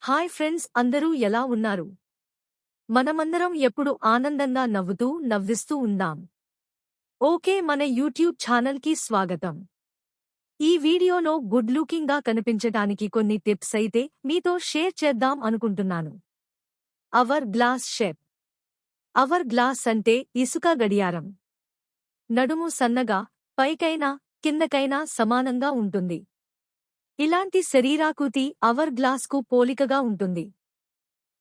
Hi friends, అందరూ ఎలా ఉన్నారు? మనమందరం ఎప్పుడు ఆనందంగా నవ్విస్తూ ఉందాం. ఓకే, మన యూట్యూబ్ ఛానల్కి స్వాగతం. ఈ వీడియోలో గుడ్ లుకింగ్ గా కనిపించటానికి కొన్ని టిప్స్ అయితే మీతో షేర్ చేద్దాం అనుకుంటున్నాను. Hourglass shape. Hourglass అంటే ఇసుక గడియారం. నడుము సన్నగా, పైకైనా కిందకైనా సమానంగా ఉంటుంది. ఇలాంటి శరీరాకృతి అవర్ గ్లాస్కు పోలికగా ఉంటుంది.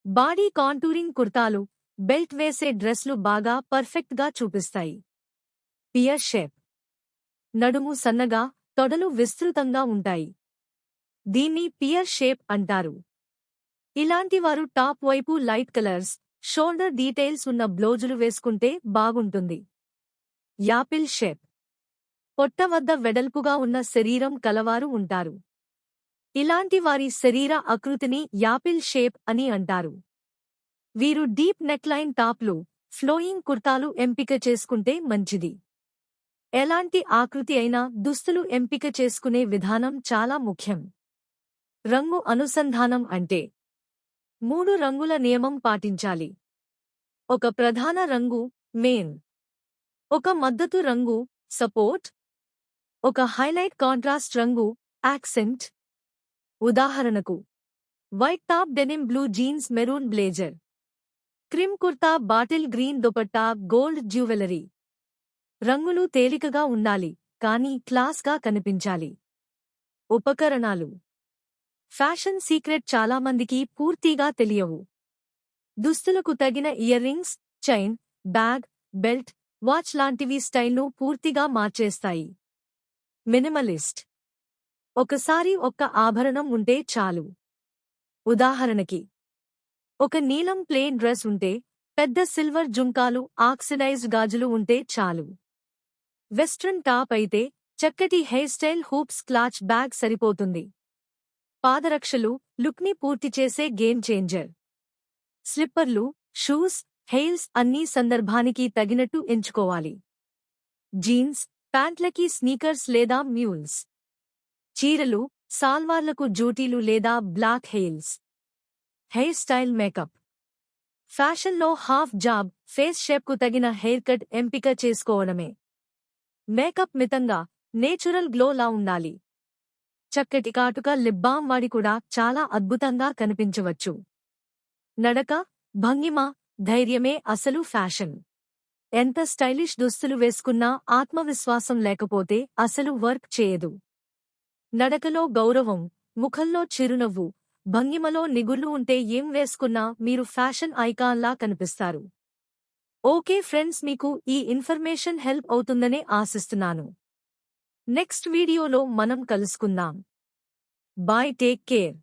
బాడీ కాంటూరింగ్ కుర్తాలు, బెల్ట్ వేసే డ్రెస్లు బాగా పర్ఫెక్ట్గా చూపిస్తాయి. Pear shape. నడుము సన్నగా, తొడలు విస్తృతంగా ఉంటాయి. దీన్ని పియర్ షేప్ అంటారు. ఇలాంటివారు టాప్ వైపు లైట్ కలర్స్, షోల్డర్ డీటెయిల్స్ ఉన్న బ్లౌజులు వేసుకుంటే బాగుంటుంది. Apple shape. పొట్ట వద్ద వెడల్పుగా ఉన్న శరీరం కలవారు ఉంటారు. ఇలాంటి వారి శరీర ఆకృతిని యాపిల్ షేప్ అని అంటారు. వీరు డీప్ నెక్లైన్ టాప్లు, ఫ్లోయింగ్ కుర్తాలు ఎంపిక చేసుకుంటే మంచిది. ఎలాంటి ఆకృతి అయినా దుస్తులు ఎంపిక చేసుకునే విధానం చాలా ముఖ్యం. రంగు అనుసంధానం అంటే 3 రంగుల నియమం పాటించాలి. ఒక ప్రధాన రంగు మెయిన్, ఒక మద్దతు రంగు సపోర్ట్, ఒక హైలైట్ కాంట్రాస్ట్ రంగు యాక్సెంట్. ఉదాహరణకు white top denim blue jeans maroon blazer, crime kurta bottle green dupatta gold jewellery. రంగులు తేలికగా ఉండాలి, కానీ క్లాస్గా కనిపించాలి. ఉపకరణాలు. ఫ్యాషన్ సీక్రెట్ చాలామందికి పూర్తిగా తెలియవు. దుస్తులకు తగిన ear rings, chain, bag, belt, watch లాంటివి స్టైల్ను పూర్తిగా మార్చేస్తాయి. మినిమలిస్ట్. ఒకసారి ఒక్క ఆభరణం ఉంటే చాలు. ఉదాహరణకి ఒక నీలం ప్లెయిన్ డ్రెస్ ఉంటే, పెద్ద సిల్వర్ జుంకాలు, ఆక్సిడైజ్డ్ గాజులు ఉంటే చాలు. వెస్ట్రన్ టాప్ అయితే చక్కటి హెయిర్ స్టైల్, హూప్స్, క్లాచ్ బ్యాగ్ సరిపోతుంది. పాదరక్షలు లుక్ని పూర్తి చేసే గేమ్ చేంజర్. స్లిప్పర్లు, షూస్, హెయిల్స్ అన్నీ సందర్భానికి తగినట్టు ఎంచుకోవాలి. జీన్స్, ప్యాంట్లకి స్నీకర్స్ లేదా మ్యూల్స్. చీరలు, సాల్వార్లకు జూటీలు లేదా black heels. Hairstyle, makeup. ఫ్యాషన్లో హాఫ్ జాబ్, ఫేస్ షేప్కు తగిన హెయిర్ కట్ ఎంపిక చేసుకోవడమే. మేకప్ మితంగా, నేచురల్ గ్లో లా ఉండాలి. చక్కటి కాటుక, లిప్ బామ్ వాడి కూడా చాలా అద్భుతంగా కనిపించవచ్చు. నడక, భంగిమ, ధైర్యమే అసలు ఫ్యాషన్. ఎంత స్టైలిష్ దుస్తులు వేసుకున్నా ఆత్మవిశ్వాసం లేకపోతే అసలు వర్క్ చేయదు. నడకలో గౌరవం, ముఖంలో చిరునవ్వు, భంగిమలో నిగుళ్ళు ఉంటే ఏం వేసుకున్నా మీరు ఫ్యాషన్ ఐకాన్లా కనిపిస్తారు. ఓకే ఫ్రెండ్స్, మీకు ఈ ఇన్ఫర్మేషన్ హెల్ప్ అవుతుందనే ఆశిస్తున్నాను. నెక్స్ట్ వీడియోలో మనం కలుసుకుందాం. Bye, take care.